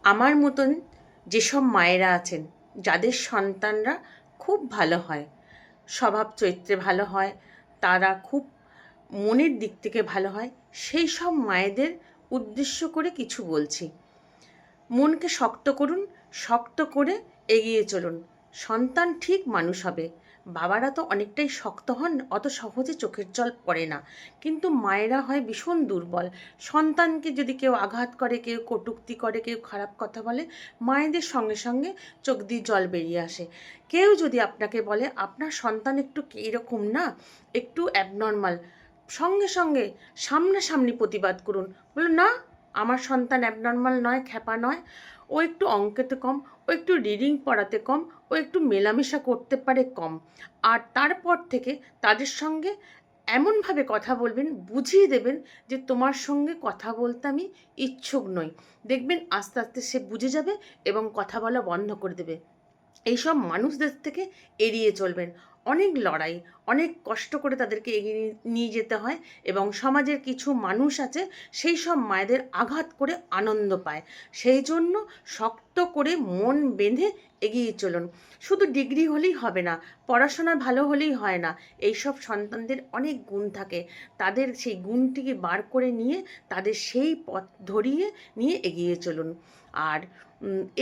আমার মতন যেসব মায়েরা আছেন, যাদের সন্তানরা খুব ভালো হয়, স্বভাব চরিত্রে ভালো হয়, তারা খুব মনের দিক থেকে ভালো হয়, সেই সব মায়েদের উদ্দেশ্য করে কিছু বলছি। মনকে শক্ত করুন, শক্ত করে এগিয়ে চলুন। সন্তান ঠিক মানুষ হবে। বাবারা তো অনেকটাই শক্ত হন, অত সহজে চোখের জল পড়ে না। কিন্তু মায়েরা হয় ভীষণ দুর্বল। সন্তানকে যদি কেউ আঘাত করে, কেউ কটূক্তি করে, কেউ খারাপ কথা বলে, মায়েদের সঙ্গে সঙ্গে চোখ দিয়ে জল বেরিয়ে আসে। কেউ যদি আপনাকে বলে আপনার সন্তান একটু এরকম না, একটু অ্যাবনর্মাল, সঙ্গে সঙ্গে সামনাসামনি প্রতিবাদ করুন। বলো না, আমার সন্তান অ্যাবনর্মাল নয়, খ্যাপা নয়, ও একটু অঙ্কেতে কম, ও একটু রিডিং পড়াতে কম, ও একটু মেলামেশা করতে পারে কম। আর তারপর থেকে তাদের সঙ্গে এমনভাবে কথা বলবেন, বুঝিয়ে দেবেন যে তোমার সঙ্গে কথা বলতে আমি ইচ্ছুক নই। দেখবেন আস্তে আস্তে সে বুঝে যাবে এবং কথা বলা বন্ধ করে দেবে। এইসব মানুষদের থেকে এড়িয়ে চলবেন। অনেক লড়াই, অনেক কষ্ট করে তাদেরকে এগিয়ে নিয়ে যেতে হয় এবং সমাজের কিছু মানুষ আছে সেই সব মায়েদের আঘাত করে আনন্দ পায়। সেই জন্য শক্ত করে মন বেঁধে এগিয়ে চলুন। শুধু ডিগ্রি হলেই হবে না, পড়াশোনা ভালো হলেই হয় না। এইসব সন্তানদের অনেক গুণ থাকে, তাদের সেই গুণটিকে বার করে নিয়ে তাদের সেই পথ ধরিয়ে নিয়ে এগিয়ে চলুন। আর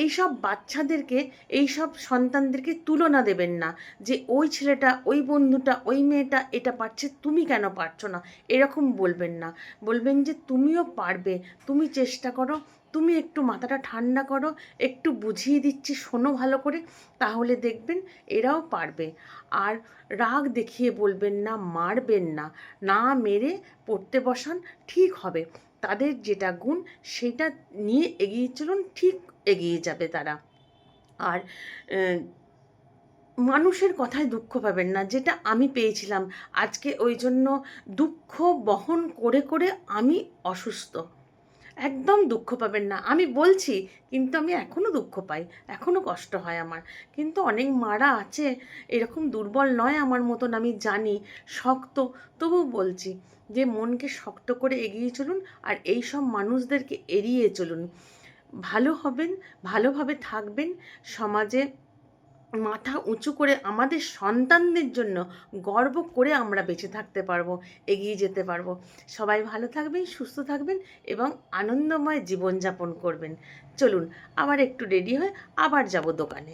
এইসব বাচ্চাদেরকে, এইসব সন্তানদেরকে তুলনা দেবেন না যে ওই ছেলেটা, ওই বন্ধুটা, ওই মেয়েটা এটা পারছে, তুমি কেন পারছো না, এরকম বলবেন না। বলবেন যে তুমিও পারবে, তুমি চেষ্টা করো, তুমি একটু মাথাটা ঠান্ডা করো, একটু বুঝিয়ে দিচ্ছি শোনো ভালো করে, তাহলে দেখবেন এরাও পারবে। আর রাগ দেখিয়ে বলবেন না, মারবেন না, না মেরে পড়তে বসান, ঠিক হবে। তাদের যেটা গুণ সেটা নিয়ে এগিয়ে চলুন, ঠিক এগিয়ে যাবে তারা। আর মানুষের কথায় দুঃখ পাবেন না, যেটা আমি পেয়েছিলাম। আজকে ওই জন্য দুঃখ বহন করে করে আমি অসুস্থ। একদম দুঃখ পাবেন না, আমি বলছি, কিন্তু আমি এখনও দুঃখ পাই, এখনও কষ্ট হয় আমার। কিন্তু অনেক মারা আছে এরকম দুর্বল নয় আমার মতন, আমি জানি, শক্ত। তবু বলছি যে মনকে শক্ত করে এগিয়ে চলুন আর এই সব মানুষদেরকে এড়িয়ে চলুন। ভালো হবেন, ভালোভাবে থাকবেন, সমাজে মাথা উঁচু করে আমাদের সন্তানদের জন্য গর্ব করে আমরা বেঁচে থাকতে পারবো, এগিয়ে যেতে পারবো। সবাই ভালো থাকবেন, সুস্থ থাকবেন এবং আনন্দময় জীবনযাপন করবেন। চলুন, আবার একটু রেডি হয়ে আবার যাব দোকানে।